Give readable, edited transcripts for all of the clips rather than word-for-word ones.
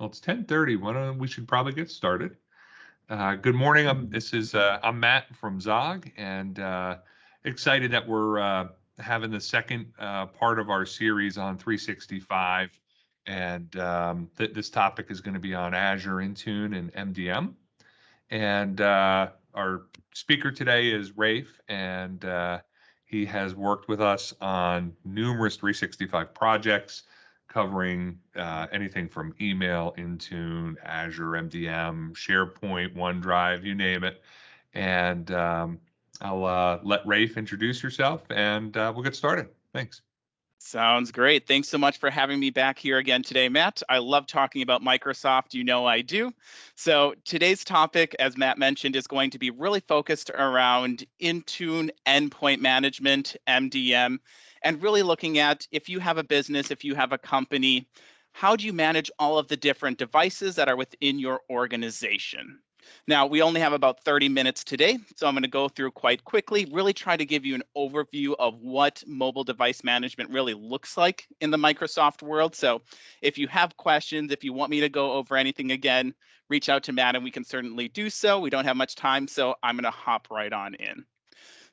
Well, it's 10:30. We should probably get started. Good morning. I'm Matt from Zog, and excited that we're having the second part of our series on 365. And this topic is going to be on Azure, Intune, and MDM. And our speaker today is Rafe, and he has worked with us on numerous 365 projects covering anything from email, Intune, Azure, MDM, SharePoint, OneDrive, you name it. And I'll let Rafe introduce yourself, and we'll get started. Thanks. Sounds great. Thanks so much for having me back here again today, Matt. I love talking about Microsoft. You know I do. So today's topic, as Matt mentioned, is going to be really focused around Intune, Endpoint Management, MDM, and really looking at if you have a business, if you have a company, how do you manage all of the different devices that are within your organization? Now, we only have about 30 minutes today, so I'm going to go through quite quickly, really try to give you an overview of what mobile device management really looks like in the Microsoft world. So if you have questions, if you want me to go over anything again, reach out to Matt and we can certainly do so. We don't have much time, so I'm going to hop right on in.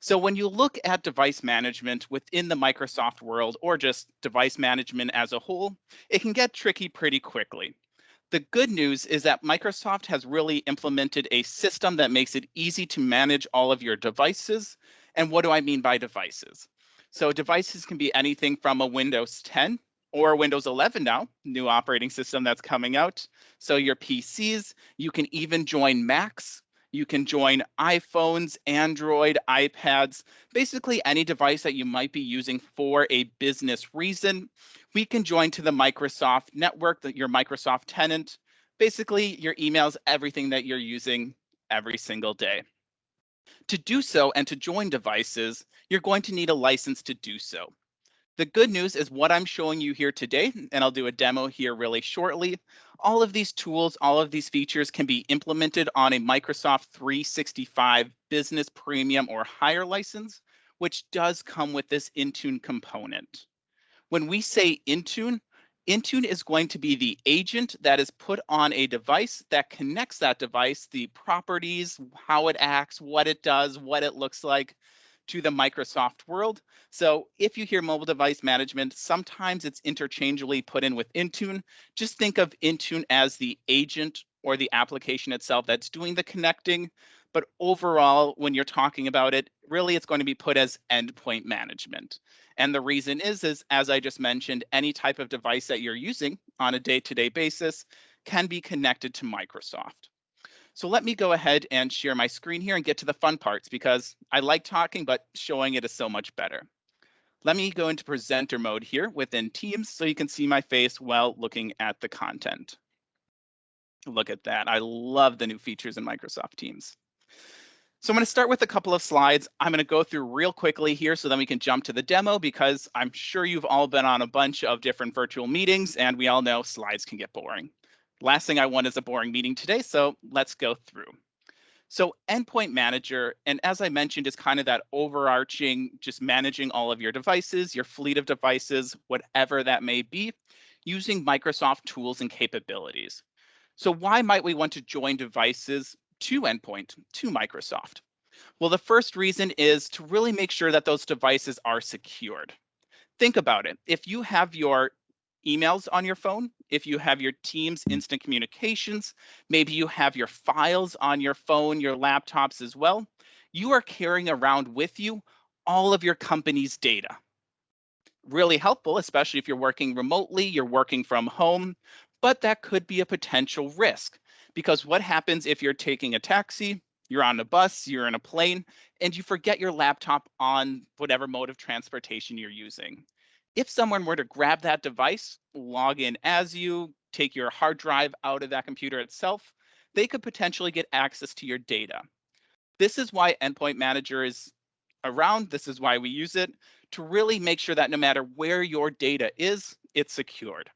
So when you look at device management within the Microsoft world or just device management as a whole, it can get tricky pretty quickly. The good news is that Microsoft has really implemented a system that makes it easy to manage all of your devices. And what do I mean by devices? So devices can be anything from a Windows 10 or Windows 11 now, new operating system that's coming out. So your PCs, you can even join Macs, you can join iPhones, Android, iPads, basically any device that you might be using for a business reason. We can join to the Microsoft network, your Microsoft tenant, basically your emails, everything that you're using every single day. To do so and to join devices, you're going to need a license to do so. The good news is what I'm showing you here today, and I'll do a demo here really shortly. All of these tools, all of these features can be implemented on a Microsoft 365 Business Premium or higher license, which does come with this Intune component. When we say Intune, Intune is going to be the agent that is put on a device that connects that device, the properties, how it acts, what it does, what it looks like to the Microsoft world. So if you hear mobile device management, sometimes it's interchangeably put in with Intune. Just think of Intune as the agent or the application itself that's doing the connecting. But overall, when you're talking about it, really it's going to be put as endpoint management. And the reason is as I just mentioned, any type of device that you're using on a day-to-day basis can be connected to Microsoft. So let me go ahead and share my screen here and get to the fun parts because I like talking, but showing it is so much better. Let me go into presenter mode here within Teams so you can see my face while looking at the content. Look at that. I love the new features in Microsoft Teams. So I'm going to start with a couple of slides. I'm going to go through real quickly here so then we can jump to the demo because I'm sure you've all been on a bunch of different virtual meetings and we all know slides can get boring. Last thing I want is a boring meeting today, so let's go through. So Endpoint Manager, and as I mentioned, is kind of that overarching, just managing all of your devices, your fleet of devices, whatever that may be, using Microsoft tools and capabilities. So why might we want to join devices to Endpoint, to Microsoft? Well, the first reason is to really make sure that those devices are secured. Think about it. If you have your emails on your phone, if you have your Teams instant communications, maybe you have your files on your phone, your laptops as well, you are carrying around with you all of your company's data. Really helpful, especially if you're working remotely, you're working from home, but that could be a potential risk because what happens if you're taking a taxi, you're on a bus, you're in a plane, and you forget your laptop on whatever mode of transportation you're using? If someone were to grab that device, log in as you, take your hard drive out of that computer itself, they could potentially get access to your data. This is why Endpoint Manager is around. This is why we use it to really make sure that no matter where your data is, it's secured.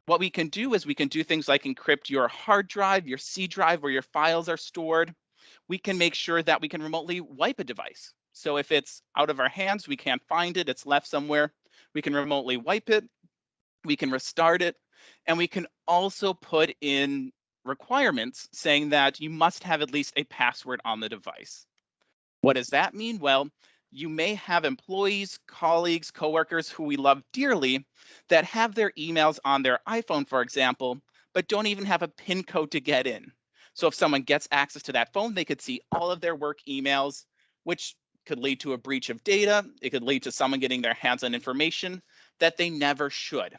What we can do is we can do things like encrypt your hard drive, your C drive where your files are stored. We can make sure that we can remotely wipe a device. So if it's out of our hands, we can't find it, it's left somewhere, we can remotely wipe it, we can restart it. And we can also put in requirements saying that you must have at least a password on the device. What does that mean? Well, you may have employees, colleagues, coworkers who we love dearly that have their emails on their iPhone, for example, but don't even have a PIN code to get in. So if someone gets access to that phone, they could see all of their work emails, which could lead to a breach of data. It could lead to someone getting their hands on information that they never should.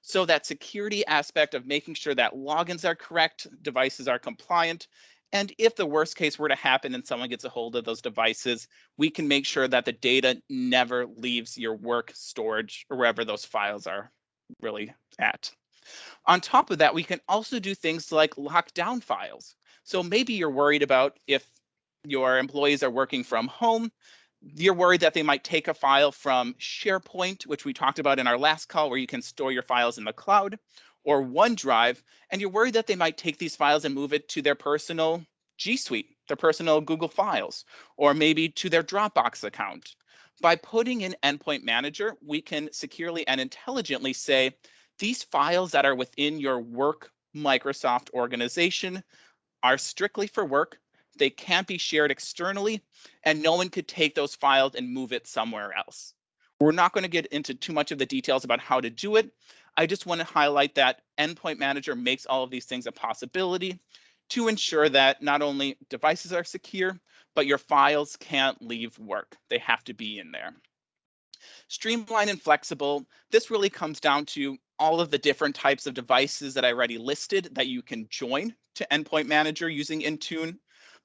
So that security aspect of making sure that logins are correct, devices are compliant, and if the worst case were to happen and someone gets a hold of those devices, we can make sure that the data never leaves your work storage or wherever those files are really at. On top of that, we can also do things like lock down files. So maybe you're worried about if your employees are working from home, you're worried that they might take a file from SharePoint, which we talked about in our last call, where you can store your files in the cloud, or OneDrive, and you're worried that they might take these files and move it to their personal G Suite, their personal Google Files, or maybe to their Dropbox account. By putting in Endpoint Manager, we can securely and intelligently say, these files that are within your work Microsoft organization are strictly for work. They can't be shared externally, and no one could take those files and move it somewhere else. We're not going to get into too much of the details about how to do it. I just want to highlight that Endpoint Manager makes all of these things a possibility to ensure that not only devices are secure, but your files can't leave work. They have to be in there. Streamlined and flexible, this really comes down to all of the different types of devices that I already listed that you can join to Endpoint Manager using Intune.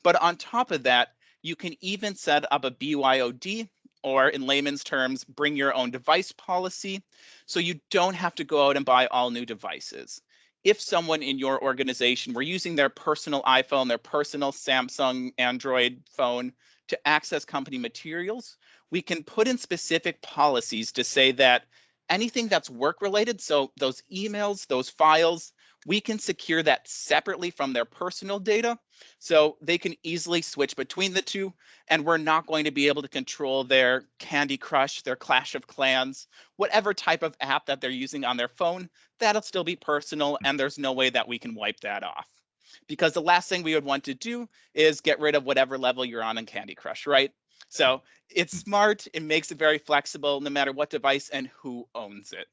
But on top of that, you can even set up a BYOD, or in layman's terms, bring your own device policy, so you don't have to go out and buy all new devices. If someone in your organization were using their personal iPhone, their personal Samsung Android phone to access company materials, we can put in specific policies to say that anything that's work related, so those emails, those files, we can secure that separately from their personal data, so they can easily switch between the two, and we're not going to be able to control their Candy Crush, their Clash of Clans, whatever type of app that they're using on their phone. That'll still be personal, and there's no way that we can wipe that off. Because the last thing we would want to do is get rid of whatever level you're on in Candy Crush, right? So it's smart. It makes it very flexible no matter what device and who owns it.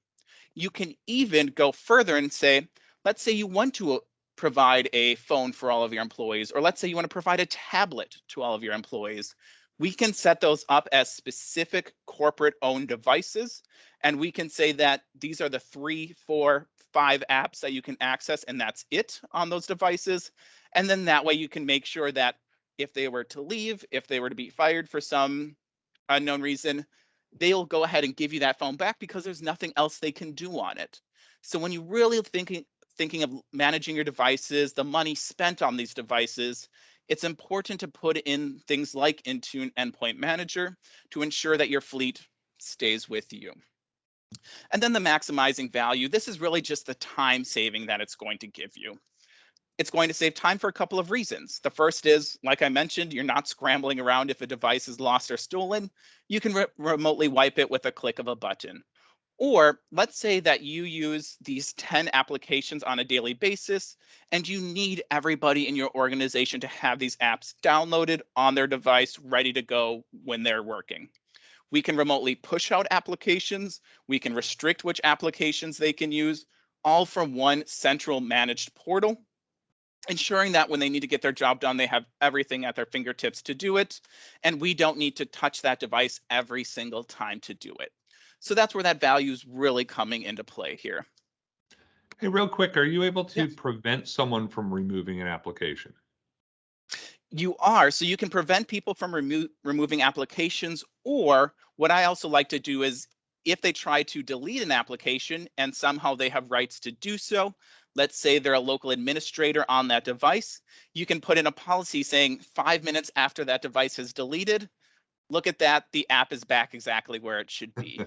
You can even go further and say, let's say you want to provide a phone for all of your employees, or let's say you want to provide a tablet to all of your employees. We can set those up as specific corporate owned devices. And we can say that these are the 3, 4, 5 apps that you can access, and that's it on those devices. And then that way you can make sure that if they were to leave, if they were to be fired for some unknown reason, they'll go ahead and give you that phone back because there's nothing else they can do on it. So when you really thinking of managing your devices, the money spent on these devices, it's important to put in things like Intune Endpoint Manager to ensure that your fleet stays with you. And then the maximizing value, this is really just the time saving that it's going to give you. It's going to save time for a couple of reasons. The first is, like I mentioned, you're not scrambling around if a device is lost or stolen. You can remotely wipe it with a click of a button. Or let's say that you use these 10 applications on a daily basis, and you need everybody in your organization to have these apps downloaded on their device, ready to go when they're working. We can remotely push out applications. We can restrict which applications they can use, all from one central managed portal, ensuring that when they need to get their job done, they have everything at their fingertips to do it. And we don't need to touch that device every single time to do it. So that's where that value is really coming into play here. Hey, real quick, are you able Yeah. to prevent someone from removing an application? You are. So you can prevent people from removing applications. Or what I also like to do is if they try to delete an application and somehow they have rights to do so, let's say they're a local administrator on that device, you can put in a policy saying 5 minutes after that device is deleted, look at that, the app is back exactly where it should be.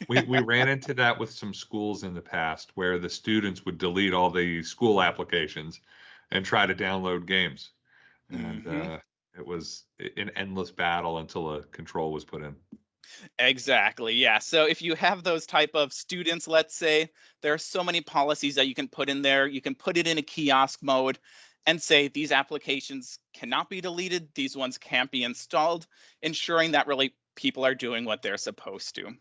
We ran into that with some schools in the past where the students would delete all the school applications and try to download games. And Hmm. it was an endless battle until a control was put in. Exactly. Yeah. So if you have those type of students, let's say, there are so many policies that you can put in there. You can put it in a kiosk mode and say these applications cannot be deleted. These ones can't be installed, ensuring that really people are doing what they're supposed to.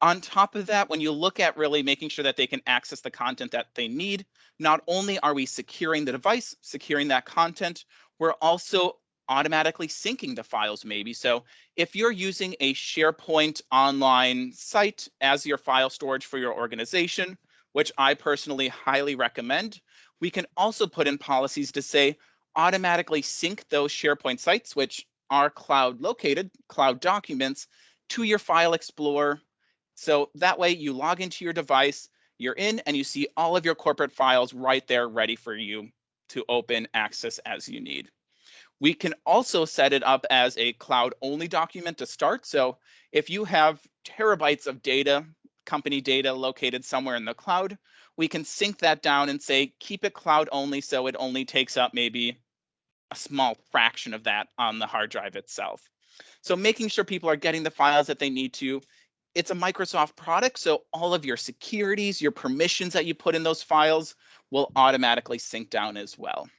On top of that, when you look at really making sure that they can access the content that they need, not only are we securing the device, securing that content, we're also automatically syncing the files maybe. So if you're using a SharePoint online site as your file storage for your organization, which I personally highly recommend, we can also put in policies to say automatically sync those SharePoint sites, which are cloud located, cloud documents, to your file explorer. So that way you log into your device, you're in, and you see all of your corporate files right there ready for you to open, access as you need. We can also set it up as a cloud only document to start. So if you have terabytes of data, company data located somewhere in the cloud, we can sync that down and say, keep it cloud only, so it only takes up maybe a small fraction of that on the hard drive itself. So making sure people are getting the files that they need to. It's a Microsoft product, so all of your securities, your permissions that you put in those files will automatically sync down as well.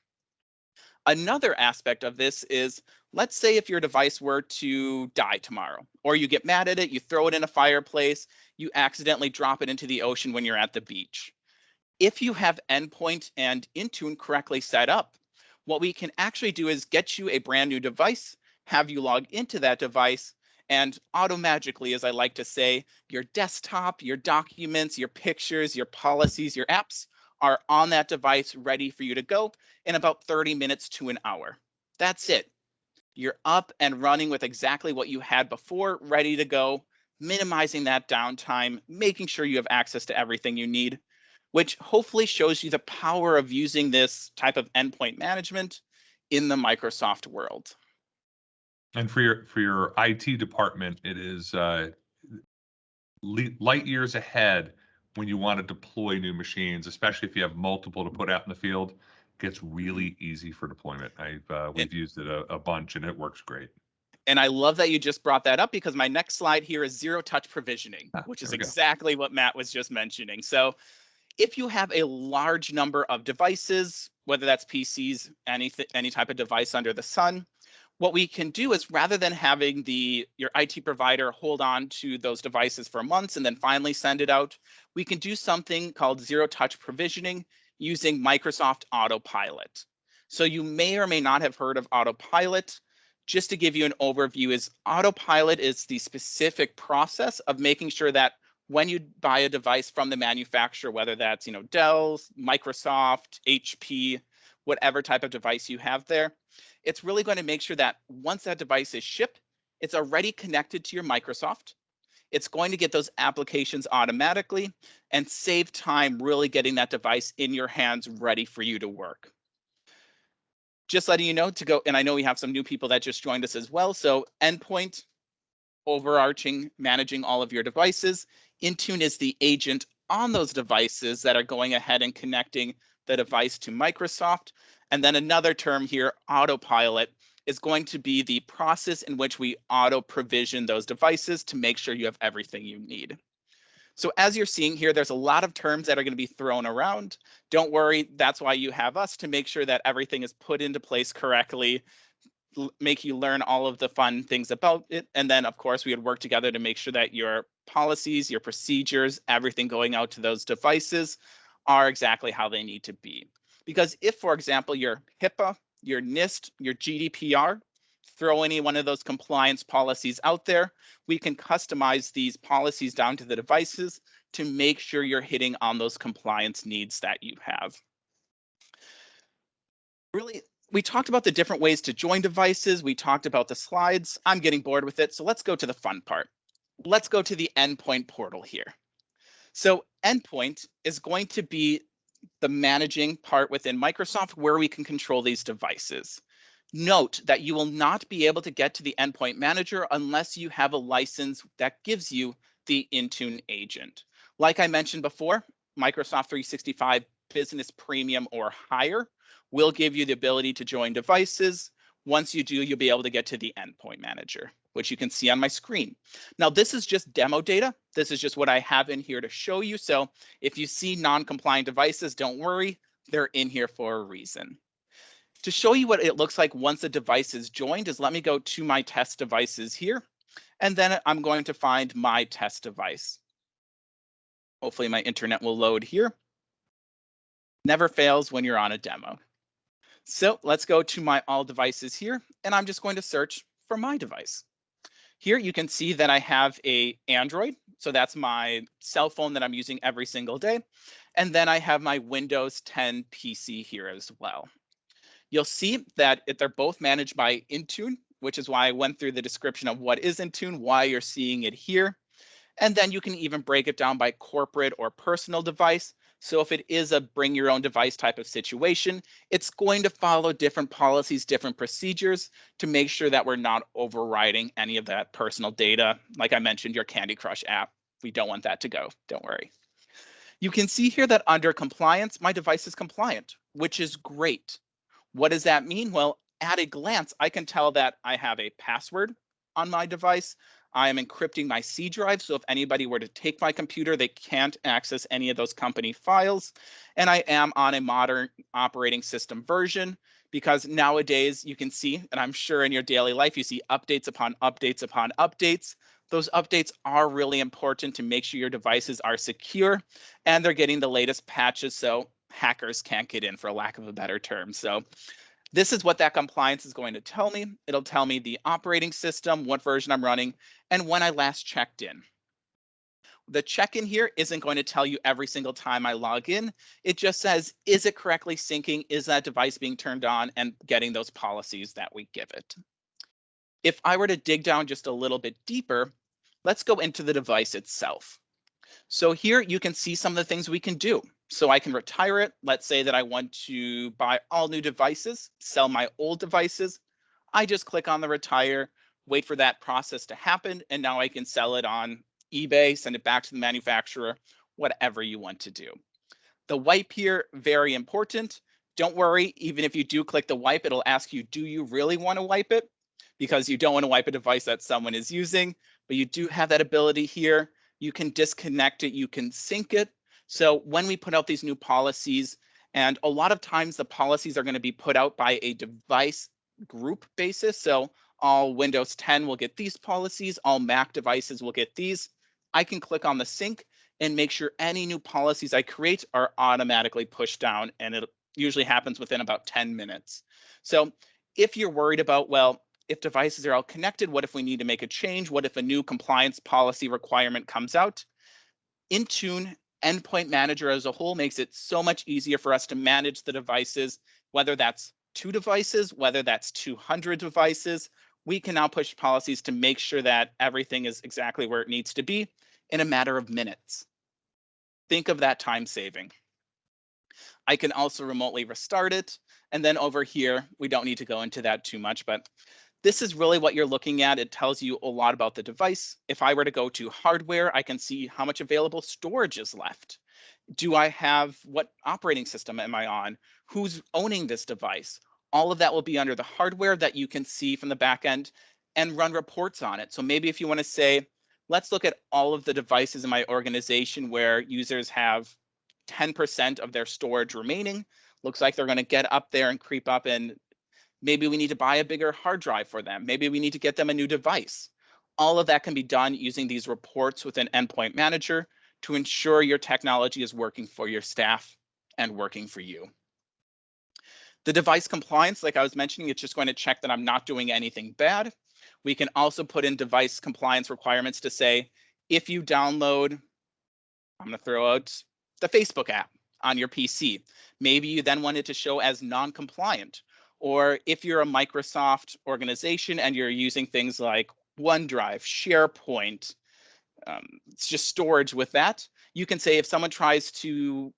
Another aspect of this is, let's say if your device were to die tomorrow, or you get mad at it, you throw it in a fireplace, you accidentally drop it into the ocean when you're at the beach. If you have Endpoint and Intune correctly set up, what we can actually do is get you a brand new device, have you log into that device, and auto-magically, as I like to say, your desktop, your documents, your pictures, your policies, your apps are on that device ready for you to go in about 30 minutes to an hour. That's it. You're up and running with exactly what you had before, ready to go, minimizing that downtime, making sure you have access to everything you need, which hopefully shows you the power of using this type of endpoint management in the Microsoft world. And for your IT department, it is light years ahead when you want to deploy new machines, especially if you have multiple to put out in the field. It gets Mhm. really easy for deployment. And, We've used it a bunch, and it works great. and I love that you just brought that up, because my next slide here is zero touch provisioning, Ah, which there is we go. exactly what Matt was just mentioning. So if you have a large number of devices, whether that's PCs, any type of device under the sun, what we can do is, rather than having your IT provider hold on to those devices for months and then finally send it out, we can do something called zero touch provisioning using Microsoft Autopilot. So you may or may not have heard of Autopilot. Just to give you an overview, is Autopilot is the specific process of making sure that when you buy a device from the manufacturer, whether that's Dell, Microsoft, HP, whatever type of device you have there, it's really going to make sure that once that device is shipped, it's already connected to your Microsoft. It's going to get those applications automatically and save time really getting that device in your hands ready for you to work. Just letting you know to go, and I know we have some new people that just joined us as well. So Endpoint, overarching, managing all of your devices. Intune is the agent on those devices that are going ahead and connecting the device to Microsoft. And then another term here, Autopilot, is going to be the process in which we auto provision those devices to make sure you have everything you need. So as you're seeing here, there's a lot of terms that are going to be thrown around. Don't worry, that's why you have us, to make sure that everything is put into place correctly, make you learn all of the fun things about it. And then, of course, we would work together to make sure that your policies, your procedures, everything going out to those devices are exactly how they need to be. Because if, for example, your HIPAA, your NIST, your GDPR, throw any one of those compliance policies out there, we can customize these policies down to the devices to make sure you're hitting on those compliance needs that you have. Really, we talked about the different ways to join devices. We talked about the slides. I'm getting bored with it, so let's go to the fun part. Let's go to the endpoint portal here. So endpoint is going to be the managing part within Microsoft where we can control these devices. Note that you will not be able to get to the Endpoint Manager unless you have a license that gives you the Intune agent. Like I mentioned before, Microsoft 365 Business Premium or higher will give you the ability to join devices. Once you do, you'll be able to get to the Endpoint Manager, which you can see on my screen. Now, this is just demo data. This is just what I have in here to show you. So if you see non-compliant devices, don't worry, they're in here for a reason. To show you what it looks like once a device is joined is let me go to my test devices here, and then I'm going to find my test device. Hopefully my internet will load here. Never fails when you're on a demo. So let's go to my all devices here, and I'm just going to search for my device. Here you can see that I have a Android, so that's my cell phone that I'm using every single day. And then I have my Windows 10 PC here as well. You'll see that they're both managed by Intune, which is why I went through the description of what is Intune, why you're seeing it here. And then you can even break it down by corporate or personal device. So if it is a bring your own device type of situation, it's going to follow different policies, different procedures to make sure that we're not overriding any of that personal data. Like I mentioned, your Candy Crush app, we don't want that to go, don't worry. You can see here that under compliance, my device is compliant, which is great. What does that mean? Well, at a glance, I can tell that I have a password on my device. I am encrypting my C drive, so if anybody were to take my computer, they can't access any of those company files. And I am on a modern operating system version because nowadays you can see, and I'm sure in your daily life, you see updates upon updates upon updates. Those updates are really important to make sure your devices are secure and they're getting the latest patches so hackers can't get in, for lack of a better term. So this is what that compliance is going to tell me. It'll tell me the operating system, what version I'm running, and when I last checked in. The check-in here isn't going to tell you every single time I log in. It just says, is it correctly syncing? Is that device being turned on and getting those policies that we give it? If I were to dig down just a little bit deeper, let's go into the device itself. So here you can see some of the things we can do. So I can retire it. Let's say that I want to buy all new devices, sell my old devices. I just click on the retire, wait for that process to happen, and now I can sell it on eBay, send it back to the manufacturer, whatever you want to do. The wipe here, very important. Don't worry, even if you do click the wipe, it'll ask you, do you really want to wipe it? Because you don't want to wipe a device that someone is using, but you do have that ability here. You can disconnect it, you can sync it. So when we put out these new policies, and a lot of times the policies are going to be put out by a device group basis. So all Windows 10 will get these policies, all Mac devices will get these. I can click on the sync and make sure any new policies I create are automatically pushed down, and it usually happens within about 10 minutes. So if you're worried about, well, if devices are all connected, what if we need to make a change? What if a new compliance policy requirement comes out? Intune Endpoint Manager as a whole makes it so much easier for us to manage the devices, whether that's 2 devices, whether that's 200 devices. We can now push policies to make sure that everything is exactly where it needs to be in a matter of minutes. Think of that time saving. I can also remotely restart it. And then over here, we don't need to go into that too much, but this is really what you're looking at. It tells you a lot about the device. If I were to go to hardware, I can see how much available storage is left. Do I have, what operating system am I on? Who's owning this device? All of that will be under the hardware that you can see from the back end and run reports on it. So maybe if you want to say, let's look at all of the devices in my organization where users have 10% of their storage remaining. Looks like they're going to get up there and creep up, and maybe we need to buy a bigger hard drive for them. Maybe we need to get them a new device. All of that can be done using these reports within Endpoint Manager to ensure your technology is working for your staff and working for you. The device compliance, like I was mentioning, it's just going to check that I'm not doing anything bad. We can also put in device compliance requirements to say, if you download, I'm going to throw out the Facebook app on your PC, maybe you then want it to show as non-compliant. Or if you're a Microsoft organization and you're using things like OneDrive, SharePoint, it's just storage with that, you can say if someone tries to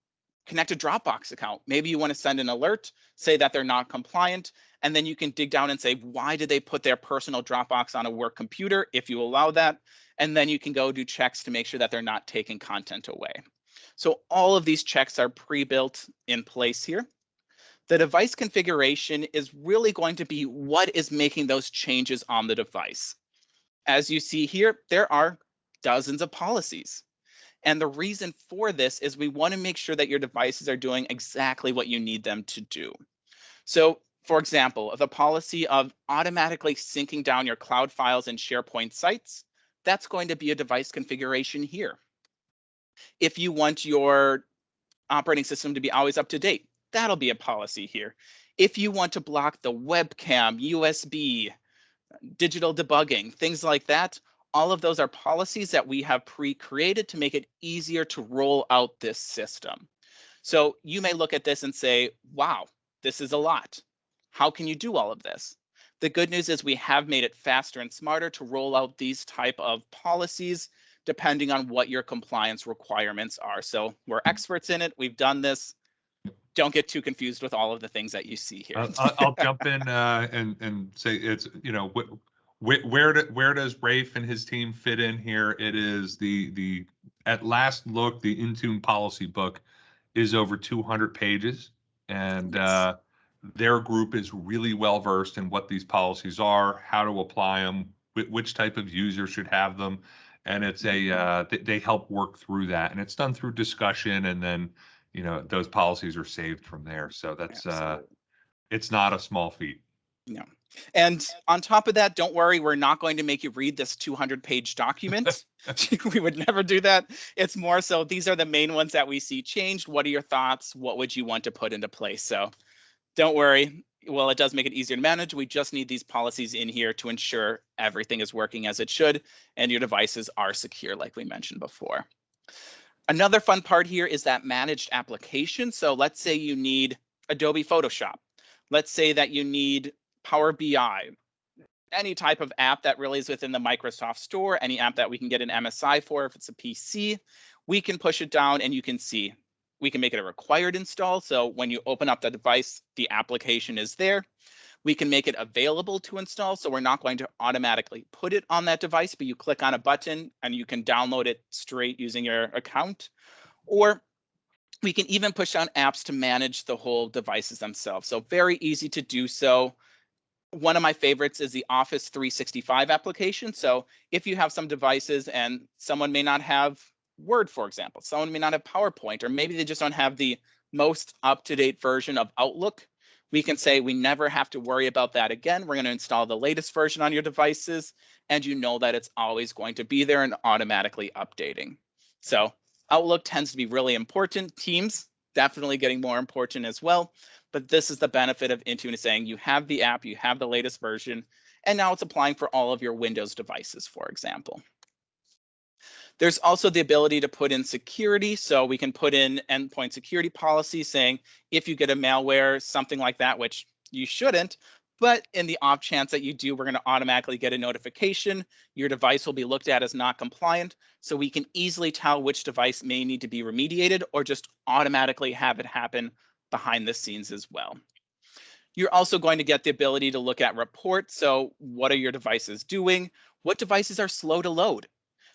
connect a DropBox account, maybe you want to send an alert, say that they're not compliant, and then you can dig down and say, why did they put their personal Dropbox on a work computer, if you allow that, and then you can go do checks to make sure that they're not taking content away. So all of these checks are pre-built in place here. The device configuration is really going to be what is making those changes on the device. As you see here, there are dozens of policies. And the reason for this is we want to make sure that your devices are doing exactly what you need them to do. So, for example, the policy of automatically syncing down your cloud files and SharePoint sites, that's going to be a device configuration here. If you want your operating system to be always up to date, that'll be a policy here. If you want to block the webcam, USB, digital debugging, things like that, all of those are policies that we have pre-created to make it easier to roll out this system. So you may look at this and say, wow, this is a lot. How can you do all of this? The good news is we have made it faster and smarter to roll out these type of policies depending on what your compliance requirements are. So we're experts in it. We've done this. Don't get too confused with all of the things that you see here. I'll jump in and say it's, where does Rafe and his team fit in here? It is the at last look, the Intune policy book is over 200 pages, and Yes. their group is really well versed in what these policies are, how to apply them, which type of user should have them, and it's they help work through that, and it's done through discussion, and then those policies are saved from there. So that's Absolutely. it's not a small feat. No. And on top of that, don't worry, we're not going to make you read this 200-page document. We would never do that. It's more so these are the main ones that we see changed. What are your thoughts? What would you want to put into place? So don't worry. Well, it does make it easier to manage. We just need these policies in here to ensure everything is working as it should and your devices are secure, like we mentioned before. Another fun part here is that managed application. So let's say you need Adobe Photoshop. Let's say that you need Power BI, any type of app that really is within the Microsoft Store, any app that we can get an MSI for if it's a PC, we can push it down and you can see. We can make it a required install. So when you open up the device, the application is there. We can make it available to install. So we're not going to automatically put it on that device, but you click on a button and you can download it straight using your account. Or we can even push down apps to manage the whole devices themselves. So very easy to do so. One of my favorites is the Office 365 application. So if you have some devices and someone may not have Word, for example, someone may not have PowerPoint, or maybe they just don't have the most up-to-date version of Outlook, we can say we never have to worry about that again. We're going to install the latest version on your devices, and you know that it's always going to be there and automatically updating. So Outlook tends to be really important. Teams definitely getting more important as well. But this is the benefit of Intune, saying you have the app, you have the latest version, and now it's applying for all of your Windows devices, for example. There's also the ability to put in security. So we can put in endpoint security policy saying if you get a malware, something like that, which you shouldn't, but in the off chance that you do, we're going to automatically get a notification. Your device will be looked at as not compliant. So we can easily tell which device may need to be remediated or just automatically have it happen behind the scenes as well. You're also going to get the ability to look at reports. So what are your devices doing? What devices are slow to load?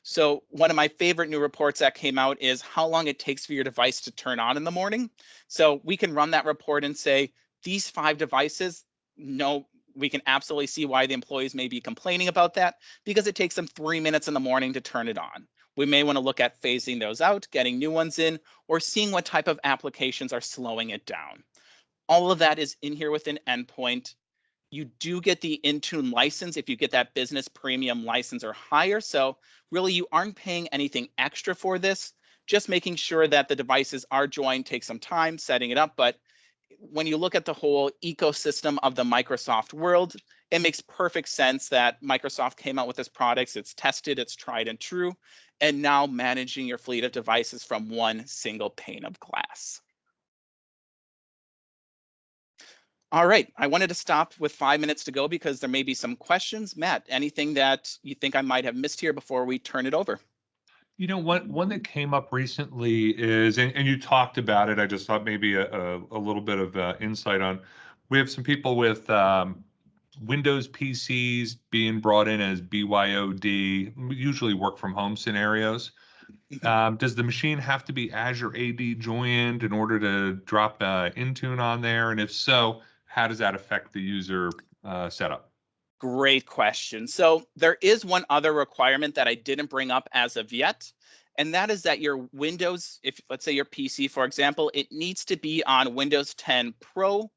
So one of my favorite new reports that came out is how long it takes for your device to turn on in the morning. So we can run that report and say, these 5 devices, no, we can absolutely see why the employees may be complaining about that because it takes them 3 minutes in the morning to turn it on. We may want to look at phasing those out, getting new ones in, or seeing what type of applications are slowing it down. All of that is in here within Endpoint. You do get the Intune license if you get that business premium license or higher. So really you aren't paying anything extra for this, just making sure that the devices are joined takes some time setting it up. But when you look at the whole ecosystem of the Microsoft world, it makes perfect sense that Microsoft came out with this product. It's tested, it's tried and true, and now managing your fleet of devices from one single pane of glass. All right, I wanted to stop with 5 minutes to go because there may be some questions. Matt, anything that you think I might have missed here before we turn it over? One that came up recently is, and you talked about it. I just thought maybe a little bit of insight on. We have some people with Windows PCs being brought in as BYOD, usually work from home scenarios. Does the machine have to be Azure AD joined in order to drop Intune on there? And if so, how does that affect the user setup? Great question. So there is one other requirement that I didn't bring up as of yet, and that is that your Windows, if let's say your PC, for example, it needs to be on Windows 10 Pro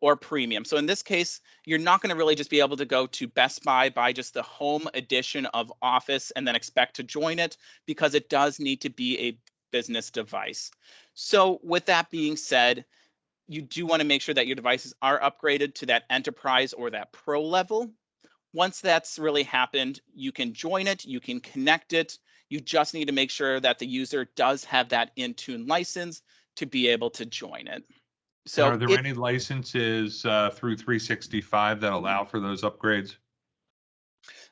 or Premium. So in this case, you're not going to really just be able to go to Best Buy, buy just the home edition of Office, and then expect to join it, because it does need to be a business device. So with that being said, you do want to make sure that your devices are upgraded to that enterprise or that pro level. Once that's really happened, you can join it, you can connect it. You just need to make sure that the user does have that Intune license to be able to join it. And So are there if any licenses through 365 that allow for those upgrades?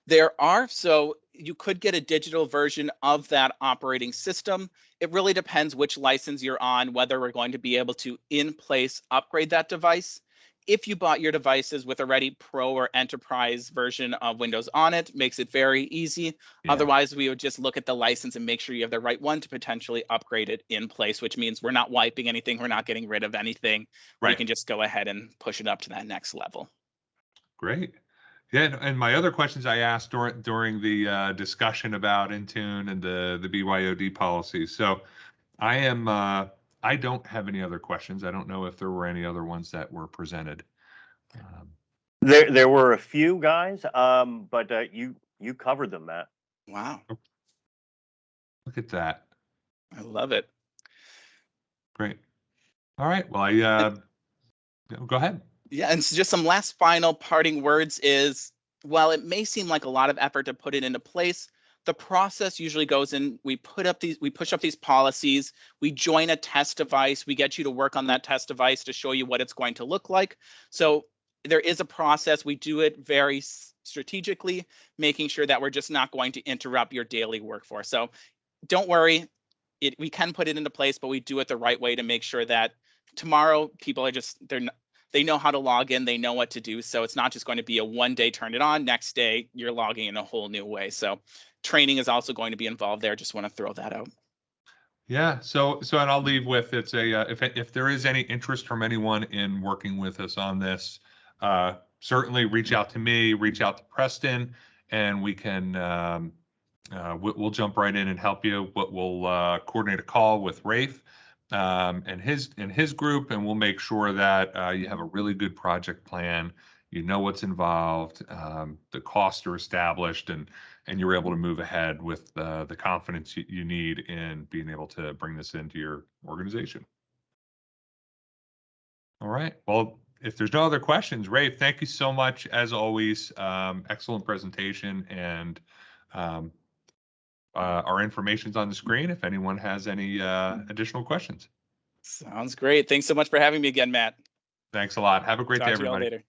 there are, so you could get a digital version of that operating system. It really depends which license you're on, whether we're going to be able to in place upgrade that device. If you bought your devices with already pro or enterprise version of Windows on it, makes it very easy. Yeah. Otherwise, we would just look at the license and make sure you have the right one to potentially upgrade it in place, which means we're not wiping anything, we're not getting rid of anything. We Right. can just go ahead and push it up to that next level. Great. Yeah, and my other questions I asked during the discussion about Intune and the BYOD policy. So I am I don't have any other questions. I don't know if there were any other ones that were presented. Um, There were a few guys, but you covered them, Matt. Wow, Look at that. I love it. Great. All right. Well, go ahead. Yeah, and so just some last final parting words is, while it may seem like a lot of effort to put it into place, the process usually goes in, we push up these policies, we join a test device, we get you to work on that test device to show you what it's going to look like. So there is a process. We do it very strategically, making sure that we're just not going to interrupt your daily workforce. So don't worry, we can put it into place, but we do it the right way to make sure that tomorrow people are just they know how to log in, they know what to do. So it's not just going to be a one day turn it on, next day you're logging in a whole new way. So training is also going to be involved there. Just want to throw that out. Yeah. And I'll leave with it's a if there is any interest from anyone in working with us on this, certainly reach out to me, reach out to Preston, and we can we'll jump right in and help you. We'll coordinate a call with Rafe and his group, and we'll make sure that you have a really good project plan. You know what's involved, the costs are established, and you're able to move ahead with the confidence you need in being able to bring this into your organization. All right. Well, if there's no other questions, Rafe, thank you so much as always. Excellent presentation, and our information's on the screen if anyone has any additional questions. Sounds great. Thanks so much for having me again, Matt. Thanks a lot. Have a great day, Talk to you all everybody. later.